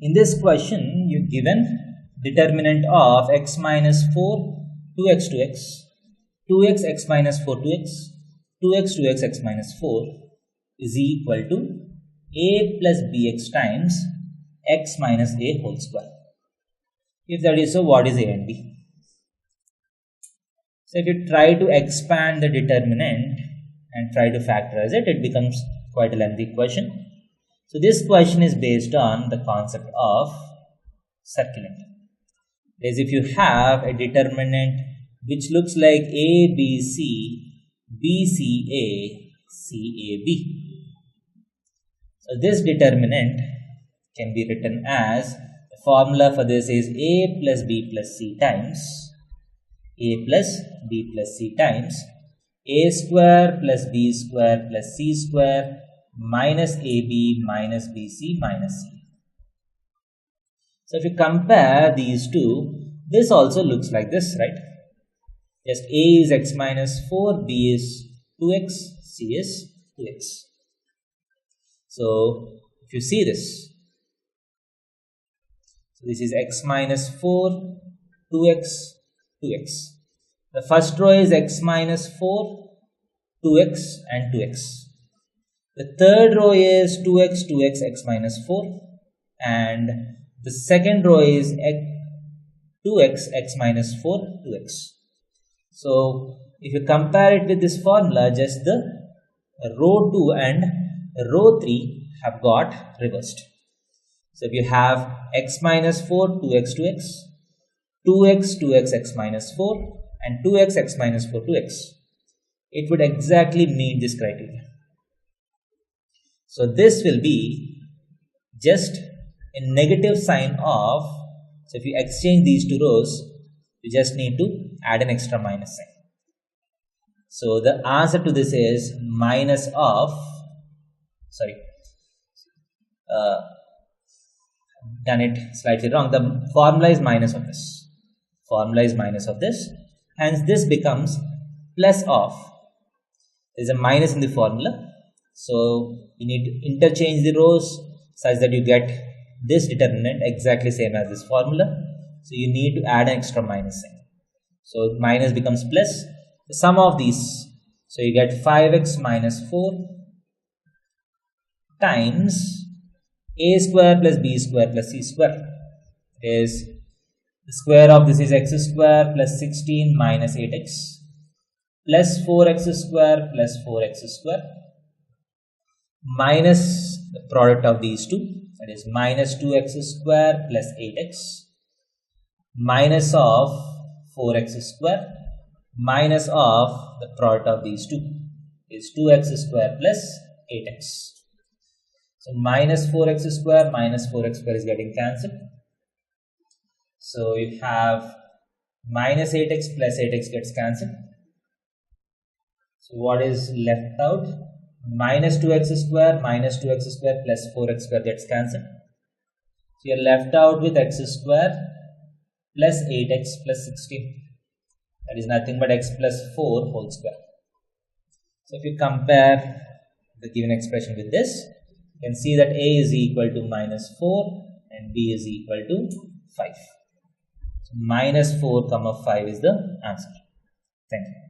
In this question, you're given determinant of x minus 4, 2x to x, 2x x minus 4 to x, 2x to x minus 4 is equal to a plus bx times x minus a whole square. If that is so, what is a and b? So if you try to expand the determinant and try to factorize it, it becomes quite a lengthy question. So this question is based on the concept of circling. As if you have a determinant which looks like a, b, c, b, c, a, c, a, b. So this determinant can be written as, the formula for this is a plus b plus c times a plus b plus c times a square plus b square plus c square minus ab minus bc minus c. So if you compare these two, this also looks like this, right? Just a is x minus 4, b is 2x, c is 2x. So if you see this, so this is x minus 4, 2x, 2x. The first row is x minus 4, 2x and 2x. The third row is 2x, 2x, x minus 4, and the second row is 2x, x minus 4, 2x. So if you compare it with this formula, just the row 2 and row 3 have got reversed. So if you have x minus 4, 2x, 2x, 2x, 2x, x minus 4, and 2x, x minus 4, 2x, it would exactly meet this criteria. So this will be just a negative sign of, so if you exchange these two rows, you just need to add an extra minus sign. So the answer to this is minus of, done it slightly wrong. The formula is minus of this. Formula is minus of this. Hence this becomes plus of. There is a minus in the formula. So you need to interchange the rows such that you get this determinant exactly same as this formula. So you need to add an extra minus sign. So minus becomes plus. The sum of these, so you get 5x minus 4 times a square plus b square plus c square is the square of this is x square plus 16 minus 8x plus 4x square plus 4x square minus the product of these two, that is minus 2x square plus 8x minus of 4x square minus of the product of these two is 2x square plus 8x. So minus 4x square minus 4x square is getting cancelled. So you have minus 8x plus 8x gets cancelled. So what is left out? Minus 2x square minus 2x square plus 4x square gets cancelled. So you are left out with x square plus 8x plus 16. That is nothing but x plus 4 whole square. So if you compare the given expression with this, you can see that a is equal to minus 4 and b is equal to 5. So minus 4 comma 5 is the answer. Thank you.